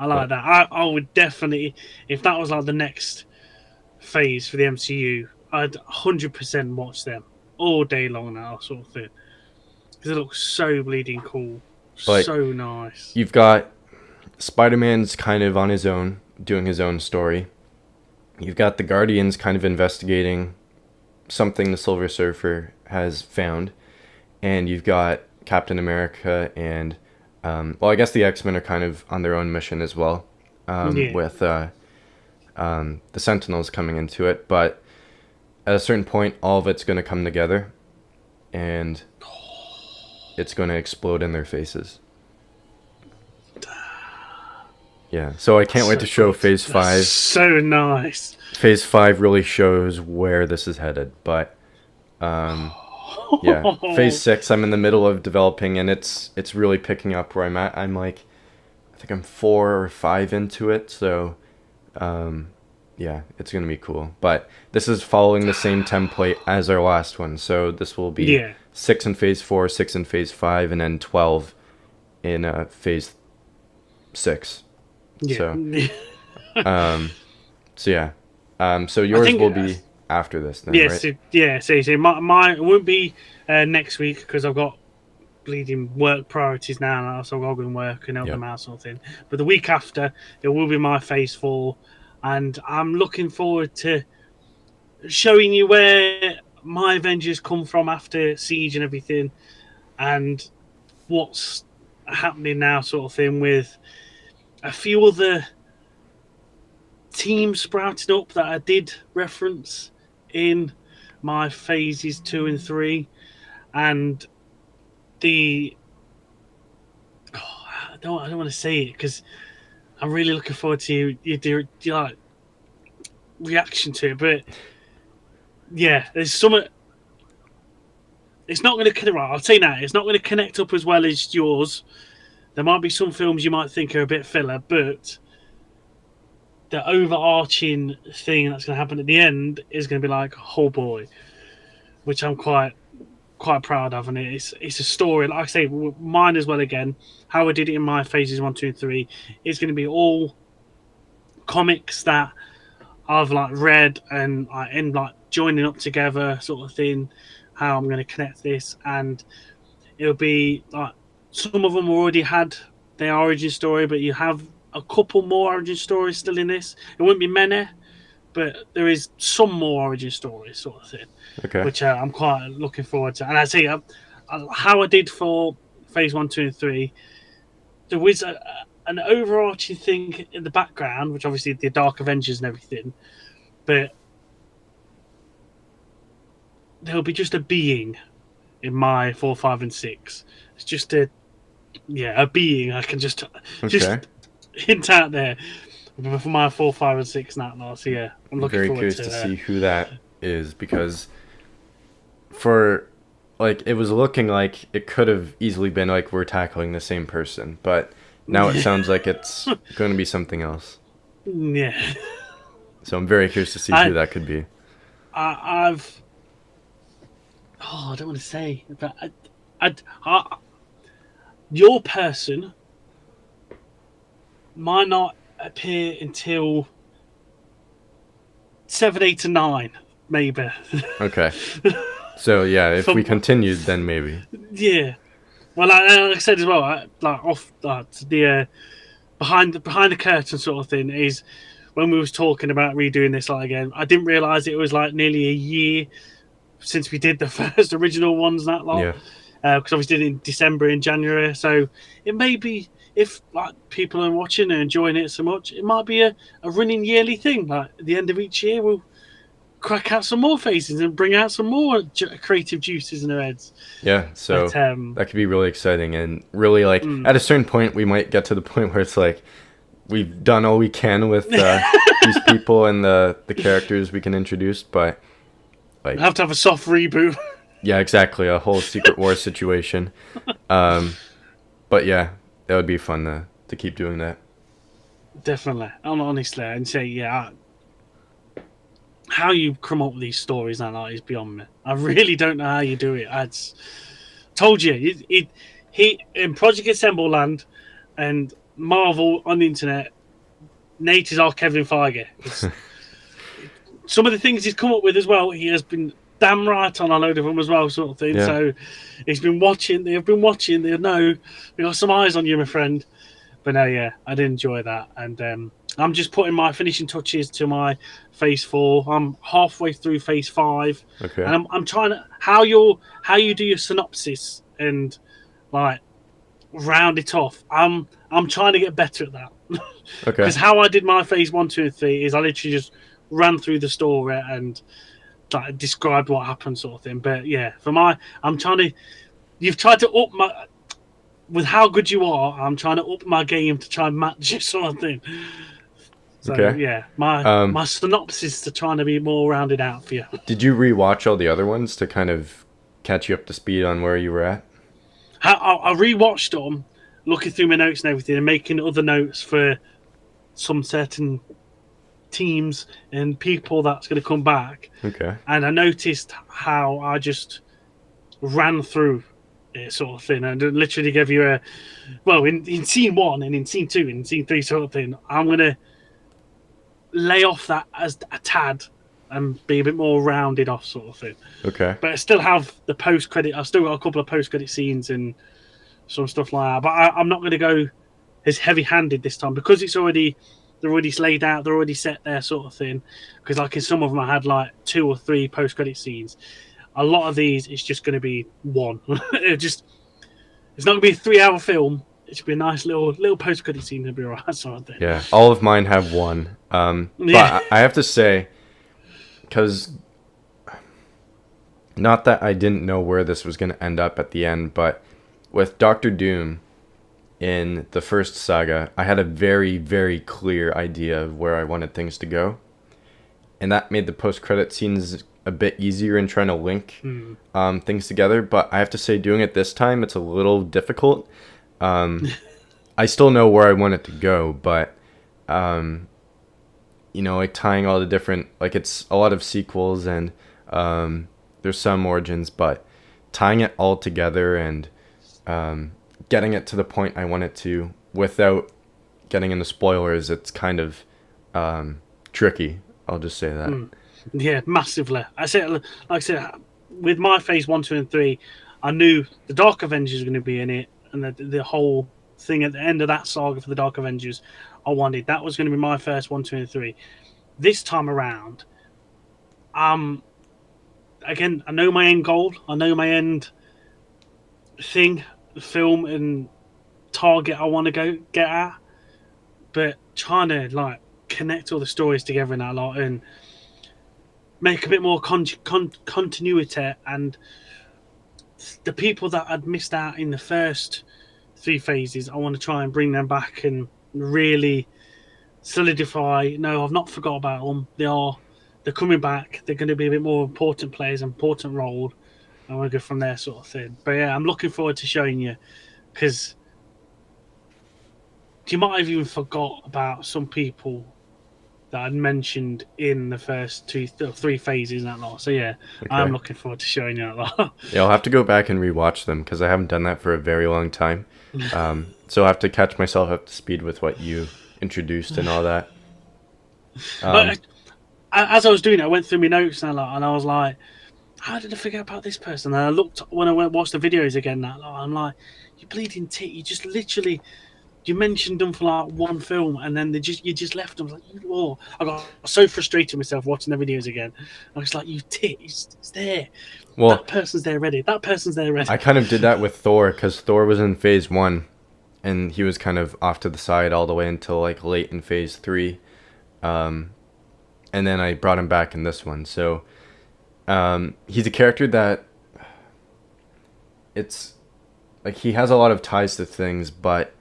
like that. I would definitely, if that was like the next phase for the MCU, I'd 100% watch them all day long now, sort of thing. Because it looks so bleeding cool. Like, so nice. You've got Spider-Man's kind of on his own, doing his own story. You've got the Guardians kind of investigating something the Silver Surfer has found. And you've got Captain America and, well, I guess the X-Men are kind of on their own mission as well, with the Sentinels coming into it. But at a certain point, all of it's going to come together, and it's going to explode in their faces. Yeah, so I can't wait to show Phase 5. That's so nice. Phase 5 really shows where this is headed, but yeah, Phase 6 I'm in the middle of developing, and it's really picking up where I'm at. I'm like, I think I'm 4 or 5 into it, so yeah, it's gonna be cool. But this is following the same template as our last one, so this will be 6 in Phase 4, 6 in Phase 5, and then 12 in Phase 6. Yeah. So yeah, so yours will be after this then, yes, right? So my it won't be next week because I've got bleeding work priorities now, so I'll go and work and help them out, sort of thing. But the week after, it will be my Phase 4, and I'm looking forward to showing you where my Avengers come from after Siege and everything, and what's happening now, sort of thing, with a few other teams sprouting up that I did reference in my phases 2 and 3, and the I don't want to say it because I'm really looking forward to your like reaction to it. But yeah, there's some. It's not going to connect. Right, I'll tell you now, it's not going to connect up as well as yours. There might be some films you might think are a bit filler, but the overarching thing that's going to happen at the end is going to be like, oh boy, which I'm quite proud of. And it's a story, like I say, mine as well. Again, how I did it in my phases 1, 2, and 3, it's going to be all comics that I've like read and I end like joining up together, sort of thing. How I'm going to connect this, and it'll be like some of them already had their origin story, but you have a couple more origin stories still in this. It wouldn't be many, but there is some more origin stories, sort of thing. Okay. Which I'm quite looking forward to. And I say how I did for phase 1, 2, and 3. There was an overarching thing in the background, which obviously the Dark Avengers and everything, but there'll be just a being in my 4, 5, and 6. It's just a being. I can just hint out there for my 4, 5, and 6 now. So yeah, I'm looking very forward curious to see who that is, because for like it was looking like it could have easily been like we're tackling the same person, but now it sounds like it's going to be something else. Yeah. So I'm very curious to see who that could be. I don't want to say, but your person might not appear until 7, 8, and 9, maybe. Okay. So yeah, if we continued, then maybe. Yeah. Well, like I said as well, like off the behind the curtain sort of thing is when we was talking about redoing this like again. I didn't realise it was like nearly a year since we did the first original ones that long. Yeah. Because obviously did it in December and January, so it may be, if like people are watching and enjoying it so much, it might be a running yearly thing. Like at the end of each year, we'll crack out some more faces and bring out some more creative juices in their heads. Yeah, so that could be really exciting, and really like at a certain point we might get to the point where it's like we've done all we can with these people and the characters we can introduce, but like we'll have to have a soft reboot. Yeah, exactly, a whole Secret Wars situation. But yeah, that would be fun to keep doing that. Definitely. Honestly, and say how you come up with these stories now is beyond me. I really don't know how you do it. I told you, he in Project Assemble Land and Marvel on the internet, Nate is our Kevin Feige. Some of the things he's come up with as well, he has been damn right on a load of them as well, sort of thing. Yeah. So he's been watching. They've been watching. They know we got some eyes on you, my friend. But no, yeah, I did enjoy that, and I'm just putting my finishing touches to my phase 4. I'm halfway through phase 5, okay. And I'm trying to how you do your synopsis and like round it off. I'm trying to get better at that. Okay. Because how I did my phase 1, 2, and 3 is I literally just ran through the story and like described what happened, sort of thing. But yeah, you've tried to up my, with how good you are, I'm trying to up my game to try and match you, sort of thing. So okay. Yeah, my synopsis to trying to be more rounded out for you. Did you rewatch all the other ones to kind of catch you up to speed on where you were at? I rewatched them, looking through my notes and everything, and making other notes for some certain teams and people that's going to come back. Okay. And I noticed how I just ran through it, sort of thing, and literally gave you in scene 1 and in scene 2 and in scene 3 sort of thing. I'm going to lay off that as a tad and be a bit more rounded off, sort of thing. Okay. But I still have the post-credit. I've still got a couple of post-credit scenes and some stuff like that. But I'm not going to go as heavy-handed this time because they're already laid out, they're already set there, sort of thing. Because like in some of them, I had like 2 or 3 post-credit scenes. A lot of these, it's just going to be one. It's not going to be a 3-hour film. It should be a nice little post-credit scene to be alright, sort of thing. Yeah, all of mine have one. But I have to say, because not that I didn't know where this was going to end up at the end, but with Doctor Doom in the first saga, I had a very, very clear idea of where I wanted things to go. And that made the post-credit scenes a bit easier in trying to link things together. But I have to say, doing it this time, it's a little difficult. I still know where I want it to go, but, you know, like tying all the different, like it's a lot of sequels and there's some origins, but tying it all together and getting it to the point I want it to without getting into spoilers, it's kind of tricky. I'll just say that. Yeah, massively. Like I said, with my phase 1, 2, and 3, I knew the Dark Avengers were going to be in it, and the whole thing at the end of that saga for the Dark Avengers, I wanted that was going to be my first 1, 2, and 3. This time around, again, I know my end goal. I know my end thing, film and target I want to get at, but trying to like connect all the stories together in that lot and make a bit more continuity, and the people that I'd missed out in the first 3 phases, I want to try and bring them back and really solidify. No, I've not forgot about them. They're coming back. They're going to be a bit more important players, important role. I want to go from there, sort of thing. But yeah, I'm looking forward to showing you, because you might have even forgot about some people that I'd mentioned in the first 3 phases and that lot. So yeah, okay. I'm looking forward to showing you that lot. Yeah, I'll have to go back and rewatch them because I haven't done that for a very long time. So I'll have to catch myself up to speed with what you introduced and all that. But as I was doing it, I went through my notes and I was like, how did I forget about this person? And I looked when I watched the videos again. I'm like, you bleeding tit! You just literally. You mentioned them for like one film, and then you just left them. I was like, oh, I got so frustrated with myself watching the videos again. I was like, you tit, it's there. Well, that person's there ready. That person's there ready. I kind of did that with Thor, because Thor was in phase 1, and he was kind of off to the side all the way until like late in phase 3, and then I brought him back in this one. So he's a character that it's like he has a lot of ties to things, but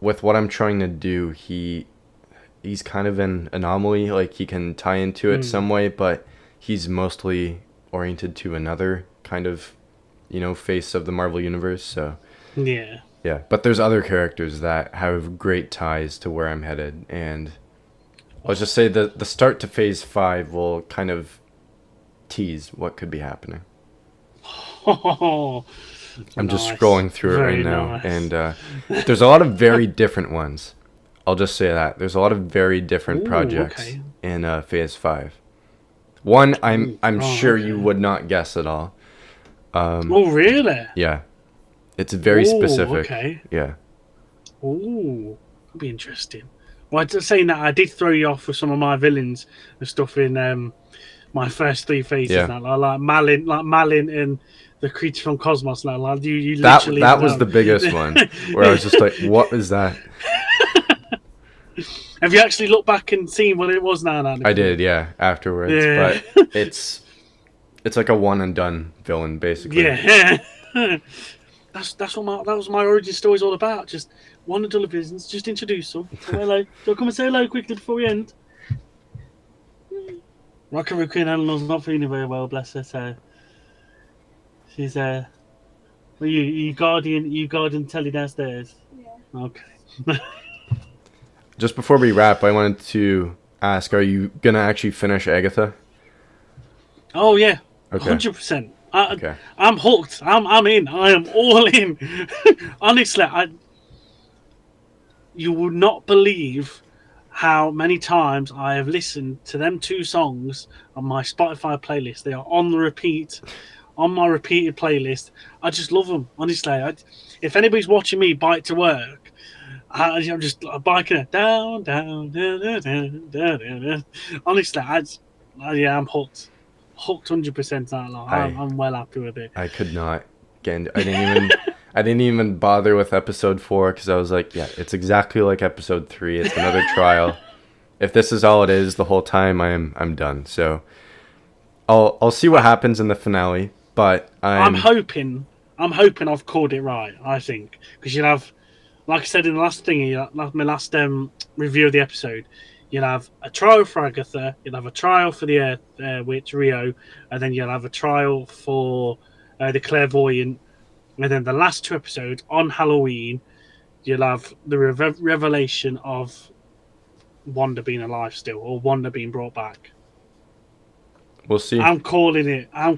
with what I'm trying to do, he's kind of an anomaly. Like, he can tie into it some way, but he's mostly oriented to another kind of, you know, face of the Marvel Universe. So yeah. But there's other characters that have great ties to where I'm headed, and I'll just say that the start to phase 5 will kind of tease what could be happening. I'm just scrolling through it right now, and there's a lot of very different ones. I'll just say that. There's a lot of very different projects in phase 5. One I'm sure you would not guess at all. Oh, really? Yeah. It's very specific. Okay. Yeah. Ooh, that'd be interesting. Well, just saying that, I did throw you off with some of my villains and stuff in my first 3 phases. Yeah. Now, like Malin and the creature from Cosmos. Now, like, you literally that was the biggest one, where I was just like, what is that? Have you actually looked back and seen what it was now? I did, yeah, afterwards. Yeah. But it's like a one and done villain, basically. Yeah. That was my origin story's all about. Just one of the villains, just introduce them. Say hello. So come and say hello quickly before we end. Rocket Raccoon Eleanor's not feeling very well, bless her. So she's well, you guardian Telly downstairs. Yeah. Okay. Just before we wrap, I wanted to ask: are you gonna actually finish Agatha? Oh yeah, okay. 100%. Okay. I'm hooked. I'm in. I am all in. Honestly, you would not believe how many times I have listened to them 2 songs on my Spotify playlist. They are on the repeat, on my repeated playlist. I just love them. Honestly, if anybody's watching me bike to work, I'm just biking it down. Honestly, I'm hooked. Hooked 100% that lot. I'm well happy with it. I could not get into, I didn't even bother with episode 4 because I was like, yeah, it's exactly like episode 3. It's another trial. If this is all it is the whole time, I'm done. So I'll see what happens in the finale, but I'm hoping I've called it right. I think because you'll have, like I said in the last thingy, my last review of the episode, you'll have a trial for Agatha, you'll have a trial for the witch Rio, and then you'll have a trial for the clairvoyant, and then the last 2 episodes on Halloween, you'll have the revelation of Wanda being alive still, or Wanda being brought back. We'll see. I'm calling it. I'm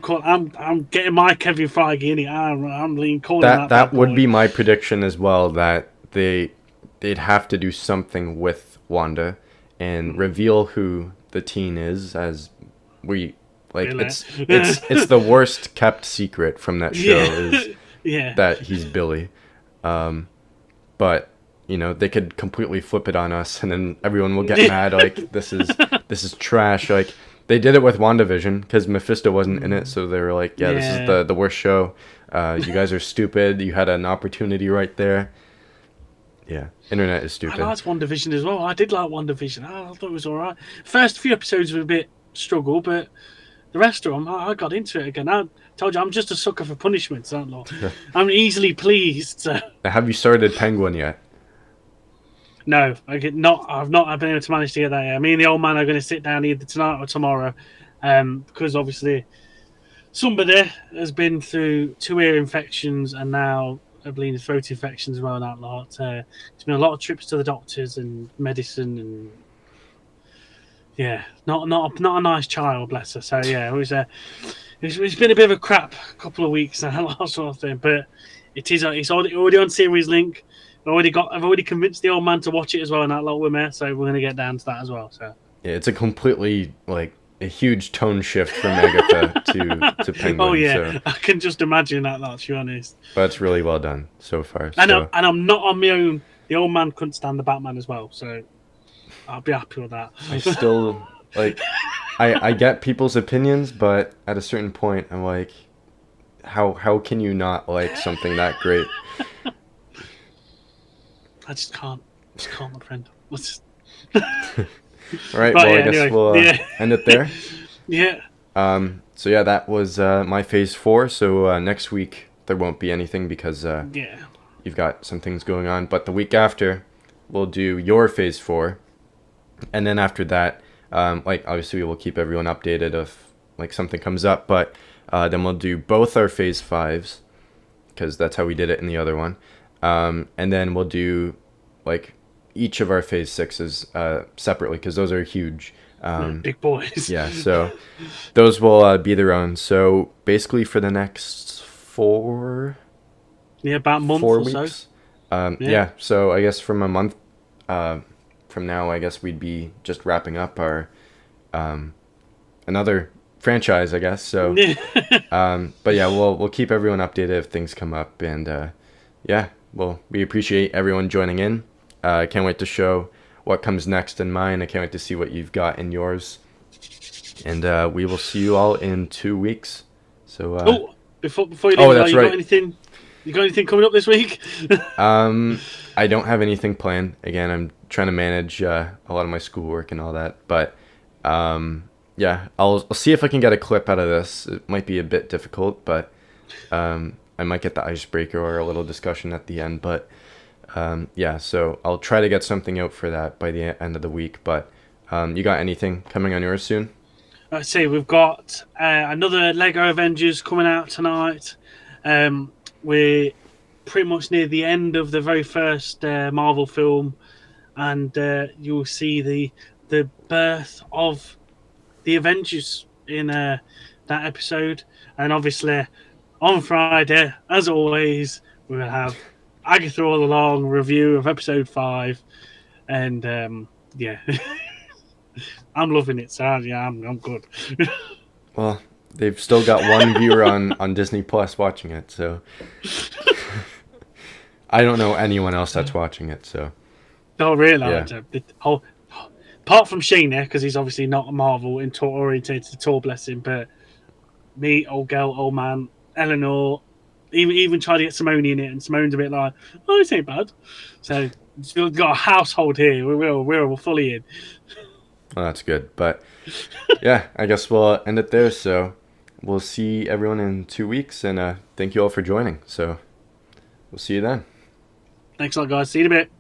getting my Kevin Feige in it. I'm calling that. That would be my prediction as well. That they'd have to do something with Wanda and reveal who the teen is, as we like. Really? It's the worst kept secret from that show is yeah. that he's Billy. But you know, they could completely flip it on us, and then everyone will get mad. Like this is trash. Like. They did it with WandaVision because Mephisto wasn't in it, so they were like, this is the worst show. You guys are stupid. You had an opportunity right there. Yeah, internet is stupid. I liked WandaVision as well. I did like WandaVision. I thought it was all right. First few episodes were a bit struggle, but the rest of them, I got into it again. I told you, I'm just a sucker for punishments, aren't I? I'm easily pleased. So. Have you started Penguin yet? No, I've not been able to manage to get that yet. Me and the old man are going to sit down either tonight or tomorrow, because obviously somebody has been through 2 ear infections and now I believe throat infections as well. And that lot. It's been a lot of trips to the doctors and medicine and not a nice child, bless her. So yeah, it's been a bit of a crap couple of weeks and that sort of thing. But it's already on Series Link. I've already convinced the old man to watch it as well, and that lot with me, so we're going to get down to that as well. So yeah, it's a completely a huge tone shift from Agatha to Penguin. Oh yeah, so. I can just imagine that. To be honest, but it's really well done so far. And I'm not on my own. The old man couldn't stand the Batman as well, so I'll be happy with that. I still I get people's opinions, but at a certain point, I'm like, how can you not like something that great? I just can't, my friend. Let's just... All right, well, I guess we'll end it there. Yeah. So yeah, that was my phase 4. So next week there won't be anything because you've got some things going on. But the week after, we'll do your phase 4, and then after that, obviously we will keep everyone updated if something comes up. But then we'll do both our phase 5s because that's how we did it in the other one. And then we'll do each of our phase 6s separately because those are huge. Big boys. Yeah, so those will be their own. So basically for the next 4... Yeah, about a month 4 or weeks. so. So I guess from a month from now, I guess we'd be just wrapping up our another franchise, I guess. So, but yeah, we'll keep everyone updated if things come up, and well, we appreciate everyone joining in. I can't wait to show what comes next in mine. I can't wait to see what you've got in yours. And we will see you all in 2 weeks. So before you leave, that's right. You got anything coming up this week? I don't have anything planned. Again, I'm trying to manage a lot of my schoolwork and all that. But I'll see if I can get a clip out of this. It might be a bit difficult, but I might get the icebreaker or a little discussion at the end. But so I'll try to get something out for that by the end of the week. But you got anything coming on yours soon? Let's see. We've got another Lego Avengers coming out tonight. We're pretty much near the end of the very first Marvel film, and you'll see the birth of the Avengers in that episode. And obviously, on Friday, as always, we will have Agatha All Along review of episode 5, and I'm loving it. So I'm good. Well, they've still got one viewer on Disney Plus watching it, so I don't know anyone else that's watching it. So, oh really? Yeah. Apart from Shane there, because he's obviously not a Marvel orientated at all, bless him. But me, old girl, old man, Eleanor, even tried to get Simone in it, and Simone's a bit like, oh, this ain't bad. So we've got a household here. We're fully in. Well, that's good. But Yeah, I guess we'll end it there. So we'll see everyone in 2 weeks, and thank you all for joining. So we'll see you then. Thanks a lot, guys. See you in a bit.